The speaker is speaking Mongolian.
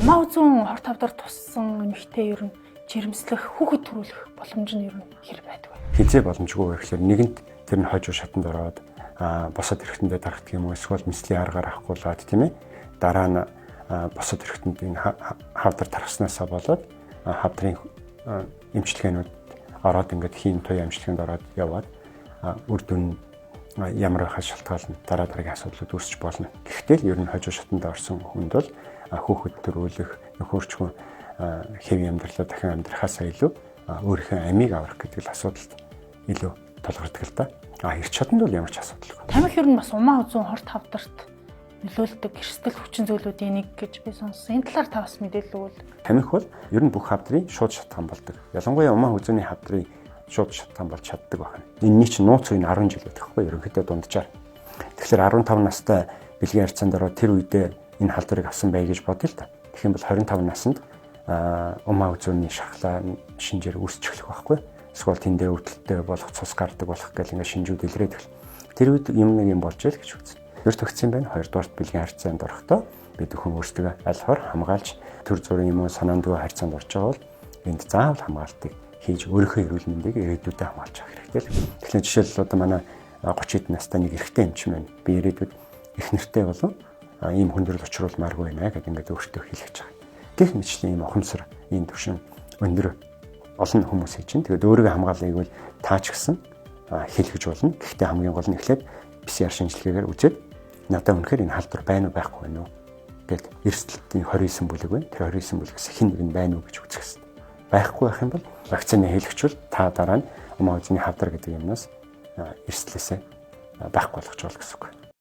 Маа үзэн хорт хавдар туссан эмэгтэй ер нь жирэмслэх, хүүхэд төрүүлэх боломж нь ер нь хэр байдаг вэ? Хизээ боломжгүй гэхээр нэгэнт тэр нь хожуу шатанд ороод босоод ирэхэндээ дарагддаг юм уу, эсвэл мэслийн аргаар авахгүйлаад тийм ээ. Дараа нь босоод ирэхэнд энэ хавдар тархаснасаа болоод хавдрын эмчилгээнүүд ороод ингээд хийн туяа эмчилгээнд ороод яваад үр дүн ямар байхаас шалтгаална дараа дараагийн асуудлууд үүсч болно. Гэхдээ л ер нь хожуу шатанд орсон хүнд бол хүүхэд төрүүлэх, нөхөрчгөн хэвийн амьдралаа дахин амьдрахаасаа илүү өөрийнхөө амийг аврах гэдэг л асуудалд илүү толгордог л да. Эрч чаданд бол ямар ч асуудалгүй. Тамхи ер нь бас умаа үзэн хорт хавдарт нөлөөлдөг эрсдэл хүчин зүйлүүдийн нэг гэж би сонссон. Энэ талаар та бас мэдээлэл өгвөл. Тамхи бол ер нь бүх хавдрын шууд шатхан болдог. Ялангуяа умаа үзүүний хавдрын шууд шатхан болж чаддаг байна. Энэний чинь нууц үе нь 10 жил байдаг хгүй ерөнхийдөө дунджаар. Тэгэхээр 15 настай бэлгийн харьцаанд ороод тэр үедээ энэ халдварыг авсан бай гэж бодъё л да. Тэгэх юм бол 25 наснд умаа үзүүний шахлаа шинжээр үүсч эхлэх байхгүй. Эсвэл тэндээ өвдөлттэй болох, цус гардаг болох гэл ингээ шинжүүд илрээд эхэл. Тэр үед юм нэг юм болж ил гэж үзнэ. Ер төгссөн байна. Хоёрдугаарт бэлгийн харьцаанд орохдоо бид бүхэн өөрсдөө аль хор хамгаалж төр зүрийн юм уу санаанд дүү харьцаанд орж байгаа бол энд заавал хамгаалтыг хийж өөрийнхөө эрүүл мэндийг ирээдүйдээ хамгаалж авах хэрэгтэй л. Тэгэхээр жишээлбэл одоо манай 30 хэд настай нэг эрэгтэй эмчим байна. Би ирээдүйд их нэртэй болов ийм хүндрэл учруулмааргүй байна гэдэг ингээд өөртөө хэлж байгаа. Гэх мэтчлийн ийм ухамсар, ийм төвшин өндөр олон хүмүүс хийж чинь. Тэгээд өөрийгөө хамгаалъя гэвэл таач гисэн хэлгэж болно. Гэхдээ хамгийн гол нь эхлээд PCR шинжилгээгээр үзээд надад үнэхээр энэ халдвар байна уу байхгүй байна уу гэд эрсдэлтийн 29 бүлэг байна. Тэр 29 бүлэгээс хэн нэг нь байна уу гэж үзэх хэрэгтэй. Байхгүй байх юм бол вакцины хэлэгчвэл та дараа нь умаа үзний хавдар гэдэг юмнаас эрсдлээсээ байхгүй болгож болно гэсэн үг.